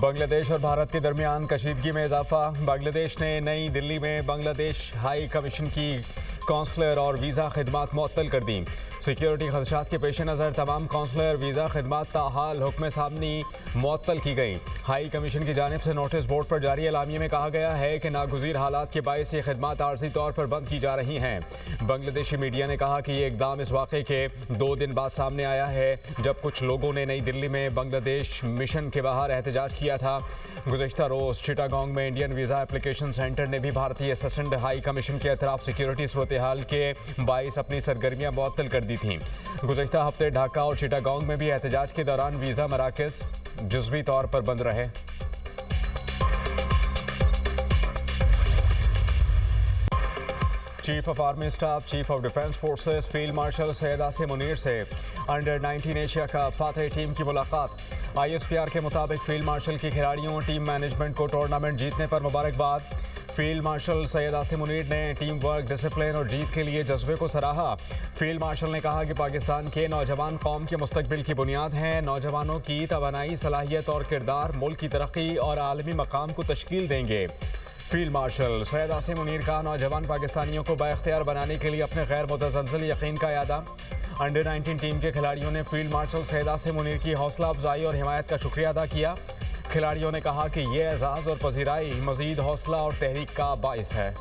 बांग्लादेश और भारत के दरमियान कशीदगी में इजाफा। बांग्लादेश ने नई दिल्ली में बांग्लादेश हाई कमीशन की कौंसलर और वीज़ा खिदमात मुअत्तल कर दी। सिक्योरिटी खदशात के पेश नज़र तमाम कौंसलर वीज़ा खिदमात ताहाल हुक्म सामनी मुअत्तल की गई। हाई कमीशन की जानिब से नोटिस बोर्ड पर जारी एलामिये में कहा गया है कि नागुज़ीर हालात के बायस ये खिदमात आर्जी तौर पर बंद की जा रही हैं। बांग्लादेशी मीडिया ने कहा कि ये इकदाम इस वाक़े के 2 दिन बाद सामने आया है जब कुछ लोगों ने नई दिल्ली में बांग्लादेश मिशन के बाहर एहतजाज किया था। गुज़श्ता रोज़ चिटागोंग में इंडियन वीज़ा एप्लीकेशन सेंटर ने भी भारतीय असिस्टेंट हाई कमीशन के अतराफ सिक्योरिटी सूरत हाल के बायस अपनी सरगर्मियाँ मुअत्तल कर दी थी। गुज़श्ता हफ्ते ढाका और चिटागोंग में भी एहतजाज के दौरान वीज़ा मराकज़ जुज़वी तौर पर बंद रहे। Chief of army staff, chief of defence forces field marshal Syed Asim Munir से अंडर 19 एशिया कप फातह टीम की मुलाकात। ISPR के मुताबिक फील्ड मार्शल के खिलाड़ियों टीम मैनेजमेंट को टूर्नामेंट जीतने पर मुबारकबाद। फील्ड मार्शल सैयद आसिम मुनीर ने टीम वर्क, डिसिप्लिन और जीत के लिए जज्बे को सराहा। फील्ड मार्शल ने कहा कि पाकिस्तान के नौजवान कौम के मुस्तकबिल की बुनियाद हैं। नौजवानों की तवानाई, सलाहियत और किरदार मुल्क की तरक्की और आलमी मकाम को तश्कील देंगे। फील्ड मार्शल सैयद आसिम मुनीर का नौजवान पाकिस्तानियों को बाइख्तियार बनाने के लिए अपने गैर मुतज़लज़ल यकीन का यादा। अंडर 19 टीम के खिलाड़ियों ने फील्ड मार्शल सैयद आसिम मुनीर की हौसला अफजाई और हिमायत का शुक्रिया अदा किया। खिलाड़ियों ने कहा कि ये एजाज़ और पजीराई मज़ीद हौसला और तहरीक का बाइस है।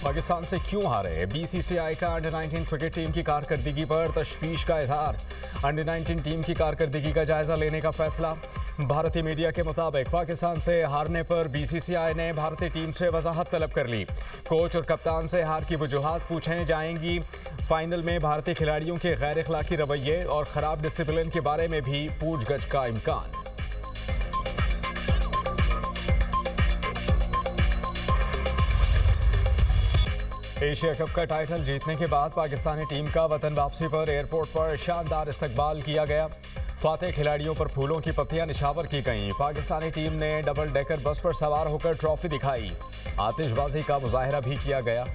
पाकिस्तान से क्यों हारे? BCCI का अंडर 19 क्रिकेट टीम की कारकर्दगी पर तशवीश का इजहार। अंडर 19 टीम की कारकर्दगी का जायजा लेने का फैसला। भारतीय मीडिया के मुताबिक पाकिस्तान से हारने पर BCCI ने भारतीय टीम से वजाहत तलब कर ली। कोच और कप्तान से हार की वजूहात पूछे जाएंगी। फाइनल में भारतीय खिलाड़ियों के गैर अखलाकी रवैये और ख़राब डिसिप्लिन के बारे में भी पूछगछ का इम्कान। एशिया कप का टाइटल जीतने के बाद पाकिस्तानी टीम का वतन वापसी पर एयरपोर्ट पर शानदार इस्तकबाल किया गया। फातेह खिलाड़ियों पर फूलों की पत्तियां निछावर की गईं। पाकिस्तानी टीम ने डबल डेकर बस पर सवार होकर ट्रॉफी दिखाई। आतिशबाजी का मुजाहरा भी किया गया।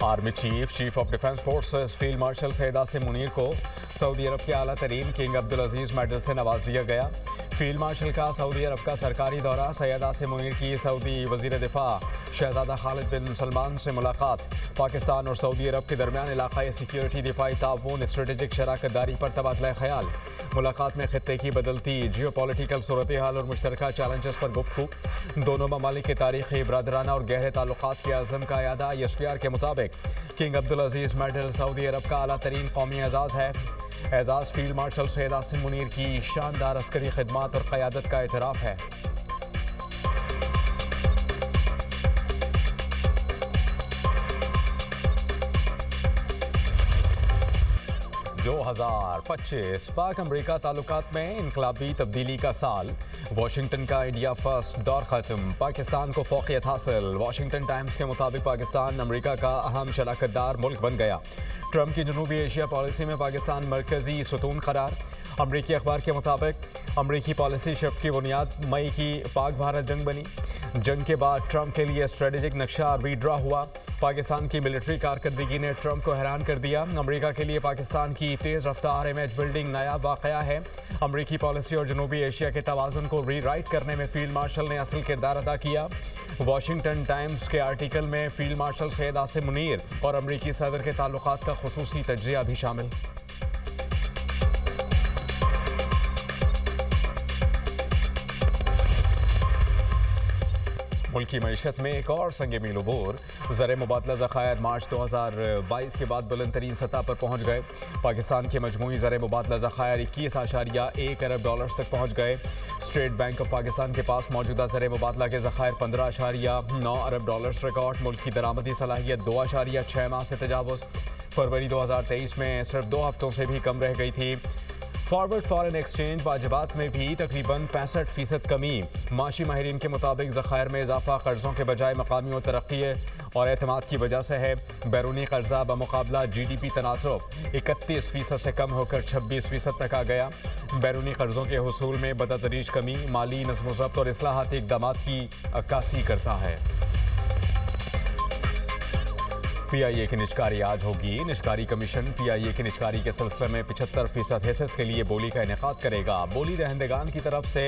Army chief, chief of defence forces field marshal Syed Asim Munir को सऊदी अरब के आला तरीन किंग अब्दुल अजीज़ मेडल से नवाज दिया गया। फील्ड मार्शल का सऊदी अरब का सरकारी दौरा। सैयद आसिम मुनीर की सऊदी वज़ीर दिफा शहजादा खालिद बिन सलमान से मुलाकात। पाकिस्तान और सऊदी अरब के दरमियान इलाक़ाई सिक्योरिटी, दिफाई ताउन, स्ट्रेटेजिक शराकतदारी पर तबादला ख्याल। मुलाकात में खित्ते की बदलती जियोपॉलिटिकल सूरत हाल और मुश्तरका चैलेंजेस पर गुफ्तगू। दोनों ममालिक के तारीख़ी, बरादराना और गहरे ताल्लुकात के अज़म का यादा। ISPR के मुताबिक किंग अब्दुल अजीज़ मेडल सऊदी अरब का आला तरीन कौमी एजाज़ है। एजाज़ फील्ड मार्शल सैयद आसिम मुनीर की शानदार अस्करी खिदमात और क़यादत का एतराफ़ है। जो 2025 पाक अमरीका ताल्लुकात में इनकलाबी तब्दीली का साल। वाशिंगटन का इंडिया फर्स्ट दौर ख़त्म, पाकिस्तान को फ़ौक़ियत हासिल। वाशिंगटन टाइम्स के मुताबिक पाकिस्तान अमरीका का अहम शराकतदार मुल्क बन गया। ट्रंप की जनूबी एशिया पॉलिसी में पाकिस्तान मरकज़ी सुतून करार। अमरीकी अखबार के मुताबिक अमरीकी पॉलिसी शिफ्ट की बुनियाद मई की पाक भारत जंग बनी। जंग के बाद ट्रंप के लिए स्ट्रेटेजिक नक्शा रीड्रा हुआ। पाकिस्तान की मिलिट्री कारकर्दगी ने ट्रंप को हैरान कर दिया। अमरीका के लिए पाकिस्तान की तेज़ रफ्तार इमेज बिल्डिंग नायाब वाक़या है। अमरीकी पॉलिसी और जनूबी एशिया के तवाज़ुन को रीराइट करने में फील्ड मार्शल ने असल किरदार अदा किया। वाशिंगटन टाइम्स के आर्टिकल में फील्ड मार्शल सैयद आसिम मुनीर और अमरीकी सदर के ताल्लुकात का खुसूसी तज्ज़िया भी शामिल। मुल्की मईशत में एक और संग मील उबूर। ज़र मुबादला ज़खायर मार्च 2022 के बाद बुलंद तरीन सतह पर पहुँच गए। पाकिस्तान के मजमूई ज़र मुबादला ज़खायर 21.1 अरब डॉलर्स तक पहुँच गए। स्टेट बैंक ऑफ पाकिस्तान के पास मौजूदा ज़र मुबादला के ज़खायर 15.9 अरब डॉलर्स रिकॉर्ड। मुल्क की दरामदी सलाहियत 2.6 माह से तजावुज़। फरवरी 2023 में सिर्फ 2 हफ्तों से भी कम रह गई थी। फॉरवर्ड फॉरेन एक्सचेंज वाजिबात में भी तकरीबन 65% कमी। माशी माहिरीन के मुताबिक ज़खायर में इजाफा कर्जों के बजाय मकामी और तरक्की और एतमाद की वजह से है। बैरूनी कर्जा बमुकाबला GDP तनासुब 31% से कम होकर 26% तक आ गया। बैरूनी कर्जों के हुसूल में बदतरीज कमी माली नज़्म-ओ-ज़ब्त और इस्लाहाती इक़दामात की अक्कासी करता है। PIA की निजकारी आज होगी। निजकारी कमीशन PIA की निजकारी के सिलसिले में 75% हिस्सेस के लिए बोली का इनेकाद करेगा। बोली दहंदगान की तरफ से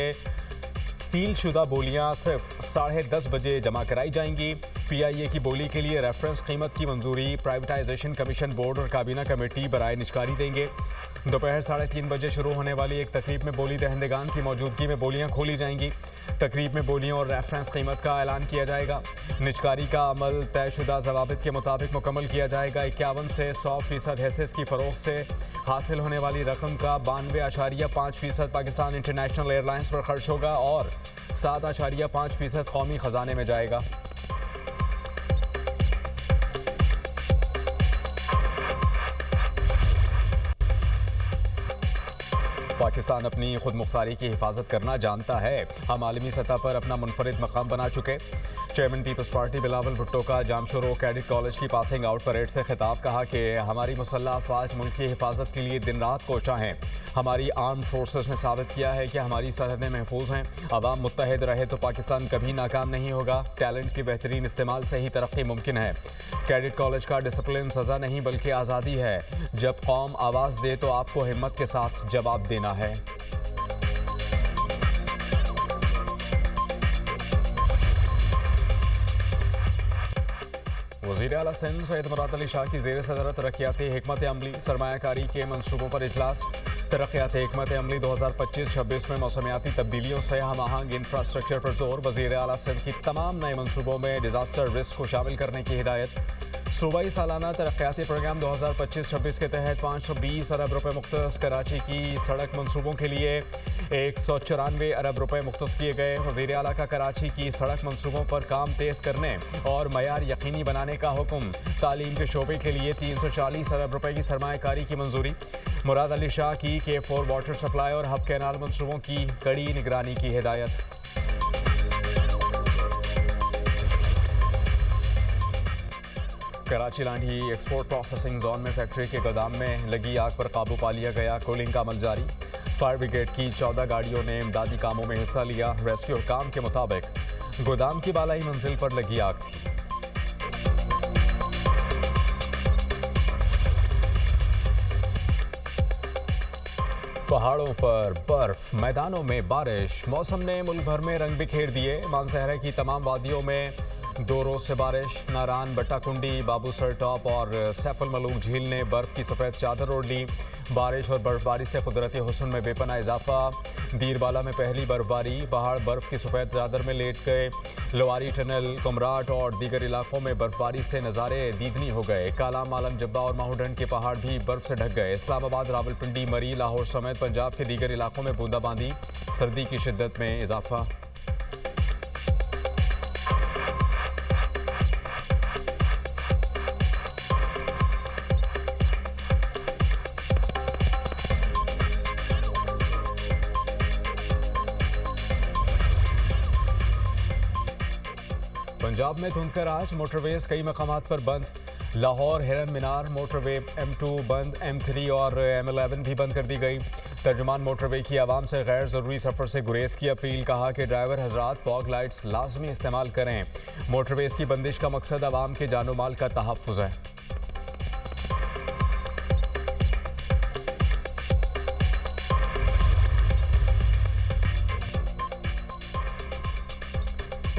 सील शुदा बोलियां सिर्फ 10:30 बजे जमा कराई जाएंगी। PIA की बोली के लिए रेफरेंस कीमत की मंजूरी प्राइवेटाइजेशन कमीशन बोर्ड और काबीना कमेटी बराए निजकारी देंगे। दोपहर 3:30 बजे शुरू होने वाली एक तकरीब में बोली दहंदगान की मौजूदगी में बोलियां खोली जाएंगी। तकरीब में बोलियों और रेफरेंस कीमत का ऐलान किया जाएगा। निजकारी का अमल तयशुदा ज़वाबित के मुताबिक मुकम्मल किया जाएगा। 51 से 100% हैसेस की फ़रोख्त से हासिल होने वाली रकम का 92.5% पाकिस्तान इंटरनेशनल एयरलाइंस पर खर्च होगा और 7.5% कौमी ख़जाने में जाएगा। पाकिस्तान अपनी खुद मुख्तारी की हिफाजत करना जानता है। हम आलमी सतह पर अपना मुनफरिद मकाम बना चुके। Chairman Peoples Party Bilawal Bhutto का जामशोरो कैडेट कॉलेज की पासिंग आउट परेड से खिताब। कहा कि हमारी मुसल्लह अफवाज मुल्क की हिफाजत के लिए दिन रात कोशा हैं। हमारी आर्म्ड फोर्सेस ने साबित किया है कि हमारी सरहदें महफूज हैं। अवाम मुत्तहिद रहे तो पाकिस्तान कभी नाकाम नहीं होगा। टैलेंट के बेहतरीन इस्तेमाल से ही तरक्की मुमकिन है। कैडेट कॉलेज का डिसिप्लिन सज़ा नहीं बल्कि आज़ादी है। जब कौम आवाज़ दे तो आपको हिम्मत के साथ जवाब देना है। वज़ीर आला सिंध सैयद मुराद अली शाह की ज़ेर सदरत तरक्याती हिकमत अमली सरमायाकारी के मनसूबों पर इजलास। तरक्याती हिकमत अमली 2025-26 में मौसमियाती तब्दीलियों से हम आहंग इंफ्रास्ट्रक्चर पर जोर। वज़ीर आला सिंध की तमाम नए मनसूबों में डिजास्टर रिस्क को शामिल करने की हिदायत। सूबाई सालाना तरक्याती प्रोग्राम 2025-26 के तहत 520 अरब रुपए मुख्तस। कराची की सड़क मनसूबों के लिए 194 अरब रुपए मुख्तस किए गए। वज़ीर आला का कराची की सड़क मनसूबों पर काम तेज करने और मयार यकीनी बनाने का हुक्म। तालीम के शोबे के लिए 340 अरब रुपए की सरमायाकारी की मंजूरी। मुराद अली शाह की K4 वाटर सप्लाई और हब कैनाल मनसूबों की कड़ी निगरानी की हिदायत। Karachi Landhi export processing zone में फैक्ट्री के गोदाम में लगी आग पर काबू पा लिया गया। कूलिंग का अमल जारी। फायर ब्रिगेड की 14 गाड़ियों ने इमदादी कामों में हिस्सा लिया। रेस्क्यू काम के मुताबिक गोदाम की बालाई मंजिल पर लगी आग थी। पहाड़ों पर बर्फ, मैदानों में बारिश। मौसम ने मुल्क भर में रंग बिखेर दिए। मानसहरा की तमाम वादियों में 2 रोज से बारिश। नारान, बट्टाकुंडी, बाबूसर टॉप और सैफुल मलूक झील ने बर्फ की सफ़ेद चादर ओढ़ ली। बारिश और बर्फबारी से कुदरती हुस्न में बेपना इजाफा। दीरबाला में पहली बर्फबारी। पहाड़ बर्फ की सफ़ेद चादर में लेट गए। लोवारी टनल, कुमराट और दीगर इलाकों में बर्फबारी से नज़ारे दीदनी हो गए। काला, मालम, जब्बा और माहूडन के पहाड़ भी बर्फ से ढक गए। इस्लामाबाद, रावलपिंडी, मरी, लाहौर समेत पंजाब के दीगर इलाकों में बूंदाबांदी। सर्दी की शिद्दत में इजाफा। पंजाब में धुंधकर आज मोटरवेज कई मकामात पर बंद। लाहौर हिरन मीनार मोटरवे M2 बंद, M3 और M11 भी बंद कर दी गई। तर्जुमान मोटरवे की आवाम से गैर ज़रूरी सफ़र से गुरेज की अपील। कहा कि ड्राइवर हजरात फॉग लाइट्स लाजमी इस्तेमाल करें। मोटरवेज की बंदिश का मकसद आवाम के जानो माल का तहफ़्फ़ुज़ है।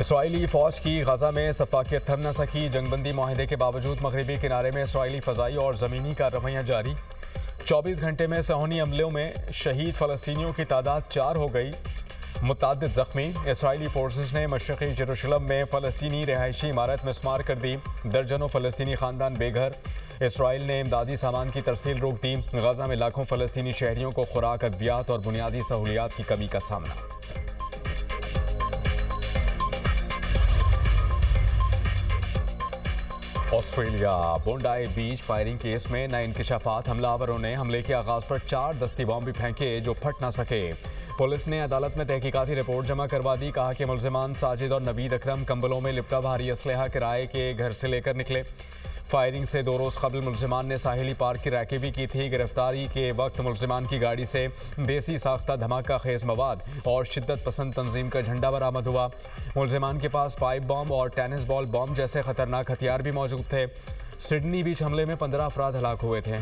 इसराइली फ़ौज की गजा में सफाकियत थम न सकी। जंगबंदी माहिदे के बावजूद मगरबी किनारे में इसराइली फ़ज़ाई और ज़मीनी कार्रवाइयाँ जारी। 24 घंटे में सहूनी हमलों में शहीद फ़लस्तीनियों की तादाद 4 हो गई। मुतअद्दिद ज़ख्मी। इसराइली फोर्सेस ने मशरक़ी जेरूशलम में फ़लस्तीनी रिहायशी इमारत मिस्मार कर दी। दर्जनों फ़लस्तीनी ख़ानदान बेघर। इसराइल ने इमदादी सामान की तरसील रोक दी। गजा में लाखों फ़लस्तीनी शहरियों को खुराक, अद्वियात और बुनियादी सहूलियात की कमी का सामना। ऑस्ट्रेलिया बोंडाई बीच फायरिंग केस में नए इंकशाफात। हमलावरों ने हमले के आगाज पर 4 दस्ती बॉम्ब भी फेंके जो फट ना सके। पुलिस ने अदालत में तहकीकाती रिपोर्ट जमा करवा दी। कहा कि मुल्जिमान साजिद और नवीद अकरम कंबलों में लिपटा भारी असलहा किराए के घर से लेकर निकले। फायरिंग से 2 रोज़ कबल मुल्जिमान ने साहिली पार्क की रैकी भी की थी। गिरफ्तारी के वक्त मुल्जिमान की गाड़ी से देसी साख्ता धमाका खेज मवाद और शिद्दत पसंद तंजीम का झंडा बरामद हुआ। मुल्जिमान के पास पाइप बॉम्ब और टेनिस बॉल बॉम्ब जैसे खतरनाक हथियार भी मौजूद थे। सिडनी बीच हमले में 15 अफराद हलाक हुए थे।